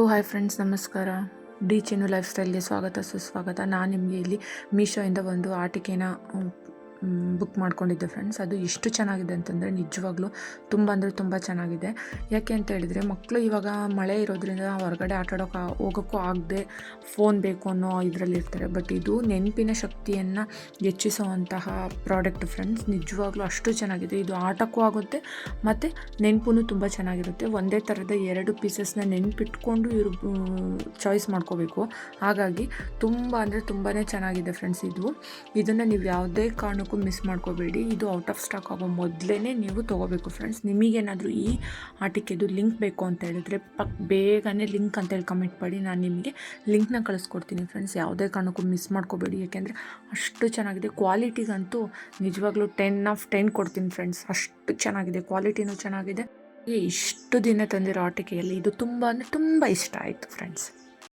Hi friends, ನಮಸ್ಕಾರ. D ಚಿನ್ನು life ಸ್ಟೈಲ್ಗೆ ಸ್ವಾಗತ ಸುಸ್ವಾಗತ. ನಾನು ನಿಮಗೆ ಇಲ್ಲಿ ಮೀಶೋಯಿಂದ ಒಂದು ಆಟಿಕೆನ ಬುಕ್ ಮಾಡ್ಕೊಂಡಿದ್ದೆ ಫ್ರೆಂಡ್ಸ್. ಅದು ಎಷ್ಟು ಚೆನ್ನಾಗಿದೆ ಅಂತಂದರೆ ನಿಜವಾಗ್ಲೂ ತುಂಬ ಅಂದರೆ ತುಂಬ ಚೆನ್ನಾಗಿದೆ. ಯಾಕೆ ಅಂತ ಹೇಳಿದರೆ, ಮಕ್ಕಳು ಇವಾಗ ಮಳೆ ಇರೋದ್ರಿಂದ ಹೊರಗಡೆ ಆಟಾಡೋಕೆ ಹೋಗೋಕ್ಕೂ ಆಗದೆ ಫೋನ್ ಬೇಕು ಅನ್ನೋ ಇದರಲ್ಲಿ ಇರ್ತಾರೆ. ಬಟ್ ಇದು ನೆನಪಿನ ಶಕ್ತಿಯನ್ನು ಹೆಚ್ಚಿಸುವಂತಹ ಪ್ರಾಡಕ್ಟ್ ಫ್ರೆಂಡ್ಸ್. ನಿಜವಾಗ್ಲೂ ಅಷ್ಟು ಚೆನ್ನಾಗಿದೆ. ಇದು ಆಟಕ್ಕೂ ಆಗುತ್ತೆ ಮತ್ತು ನೆನಪು ತುಂಬ ಚೆನ್ನಾಗಿರುತ್ತೆ. ಒಂದೇ ಥರದ 2 ಪೀಸಸ್ನ ನೆನಪಿಟ್ಕೊಂಡು ಇವರು ಚಾಯ್ಸ್ ಮಾಡ್ಕೋಬೇಕು. ಹಾಗಾಗಿ ತುಂಬ ಅಂದರೆ ತುಂಬಾ ಚೆನ್ನಾಗಿದೆ ಫ್ರೆಂಡ್ಸ್. ಇದನ್ನು ನೀವು ಯಾವುದೇ ಕಾರಣಕ್ಕೂ ಮಿಸ್ ಮಾಡ್ಕೋಬೇಡಿ. ಇದು ಔಟ್ ಆಫ್ ಸ್ಟಾಕ್ ಆಗೋ ಮೊದಲೇ ನೀವು ತೊಗೋಬೇಕು ಫ್ರೆಂಡ್ಸ್. ನಿಮಗೇನಾದರೂ ಈ ಆಟಿಕೆದು ಲಿಂಕ್ ಬೇಕು ಅಂತ ಹೇಳಿದ್ರೆ ಬೇಗನೆ ಲಿಂಕ್ ಅಂತೇಳಿ ಕಮೆಂಟ್ ಮಾಡಿ, ನಾನು ನಿಮಗೆ ಲಿಂಕ್ನ ಕಳಿಸ್ಕೊಡ್ತೀನಿ ಫ್ರೆಂಡ್ಸ್. ಯಾವುದೇ ಕಾರಣಕ್ಕೂ ಮಿಸ್ ಮಾಡ್ಕೋಬೇಡಿ, ಯಾಕೆಂದರೆ ಅಷ್ಟು ಚೆನ್ನಾಗಿದೆ. ಕ್ವಾಲಿಟಿಗಂತೂ ನಿಜವಾಗ್ಲೂ 10/10 ಕೊಡ್ತೀನಿ ಫ್ರೆಂಡ್ಸ್. ಅಷ್ಟು ಚೆನ್ನಾಗಿದೆ, ಕ್ವಾಲಿಟಿನೂ ಚೆನ್ನಾಗಿದೆ. ಇಷ್ಟು ದಿನ ತಂದಿರೋ ಆಟಿಕೆಯಲ್ಲಿ ಇದು ತುಂಬ ಅಂದರೆ ತುಂಬ ಇಷ್ಟ ಆಯಿತು ಫ್ರೆಂಡ್ಸ್.